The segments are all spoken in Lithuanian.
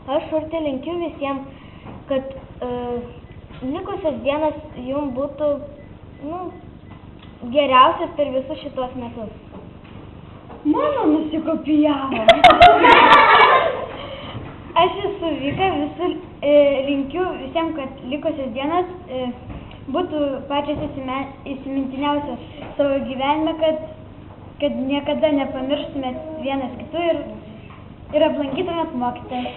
Aš Urtė linkiu visiems, kad likusios dienas jums būtų geriausias per visus šitos metus. Mano nusikopijavo. Aš esu Vika, linkiu visiems, kad likusios dienas būtų pačios įsimintiniausios savo gyvenime, kad niekada nepamirštumėt vienas kitų ir aplankytumėt mokytoją.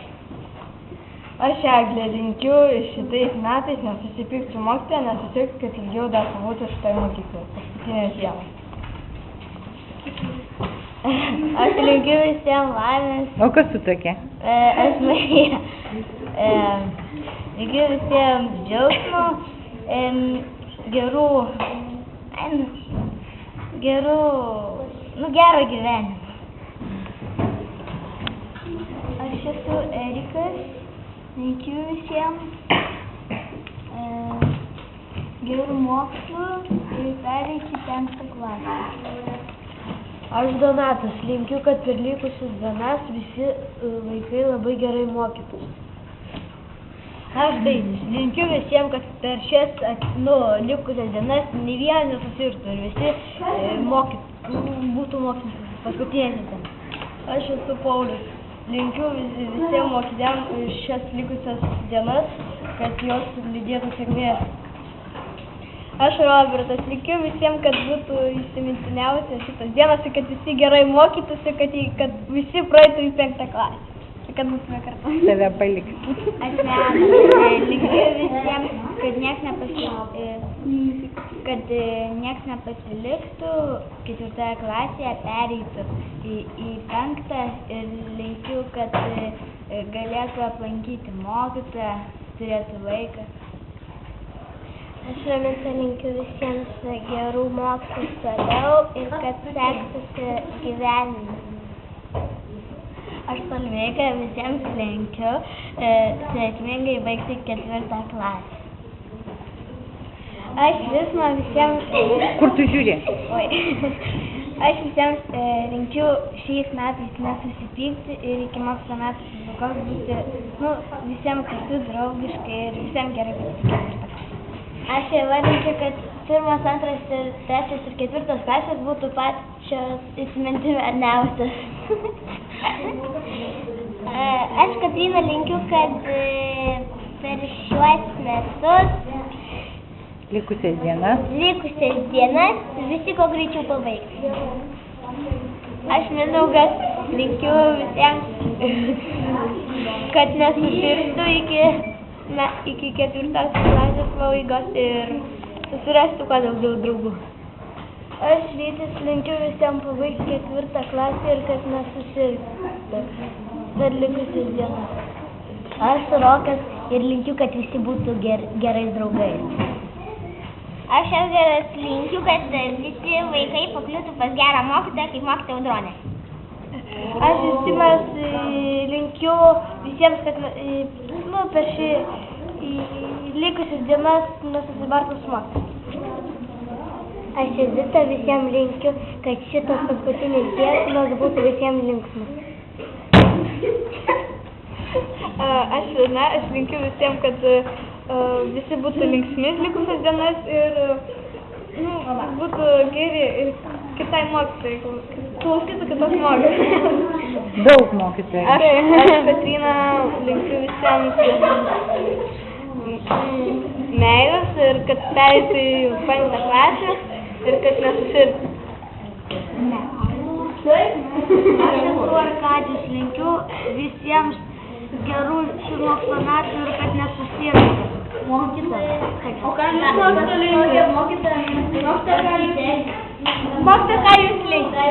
Aš Eglė linkiu šitais metais nesusipykti su mokytoja, nesusipykti, kad ilgiau dar pabūtų šitoj mokykloje, paskutinės dienos. Aš linkiu visiems laimės. O kas tu tokia? Aš Marija. Linkiu visiems džiaugsmo, gero gyvenimo. Aš esu Erikas. Linkiu visiems gerų mokslų ir pereiti 5. klasę. Aš Donatas, linkiu, kad per likusius dienas visi vaikai labai gerai mokytųsi. Aš Dainis, linkiu visiems, kad per šias likusias dienas nei vienas nesusirgtų ir visi būtų mokytis paskutinės dienas. Aš esu Paulius. Linkiu visiems mokiniams šias likusias dienas, kad jos lydėtų sėkmė. Aš Robertas, linkiu visiems, kad būtų įsimintiniausias šitas dienas ir kad visi gerai mokytųsi, kad visi praeitų į 5. klasę. Ir kad būtume kartu. Tave paliks. Aš linkiu visiems, kad nieks nepasiliktų 4. klasėje, pereitų į 5. ir linkiu, kad galėtų aplankyti mokytoją, turėtų vaiką. Aš Ramita linkiu visiems gerų mokslų toliau ir kad sektųsi gyvenime. Aš Solveiga visiems linkiu sėkmingai baigti 4. klasę. Aš Visma visiems... Kur tu žiūri? Aš visiems linkiu šiais metais nesusipykti ir iki mokslo metų pabaigos būti visiems kartu draugiškai ir visiems gerai baigti 4. klasę. Aš linkiu, kad 1., 2., 3. ir 4. klasės būtų pačios įsimintiniausios. Aš Kotryna linkiu, kad per šiuos metus Likusias dienas visi kuo greičiau pabaigti. Aš Mindaugas linkiu visiems, kad nesusirgtų iki 4. klasės pabaigos ir susirastų kuo daugiau draugų. Aš Vytis linkiu visiems pabaigti 4. klasę ir kad nesusirgtų per likusias dienas. Aš Rokas ir linkiu, kad visi būtų gerais draugais. Aš Edgaras linkiu, kad visi vaikai pakliūtų pas gerą mokytoją, kaip mokytoja Audronė. Aš Justinas linkiu visiems, kad per šį likusias dienas nesusibartų su mokytoju. Aš Edita visiems linkiu, kad šitos paskutinės dienos būtų visiems linksmas. Aš Lina, aš linkiu visiems, kad visi būtų linksmi likusias dienas ir būtų geri ir kitai mokytojai, klausytų kitos mokytojai. Daug mokytojai. Aš Katrina linkiu visiems meilės ir kad pereitų į 5. klasę ir kad nesusirgtų. Aš esu Arkadijus, linkiu visiems gerų šių mokslo metų ir kad nesusirgtų. Mokytoja. O ką jūs mokytoja? Mokytoja, ką jūs linki?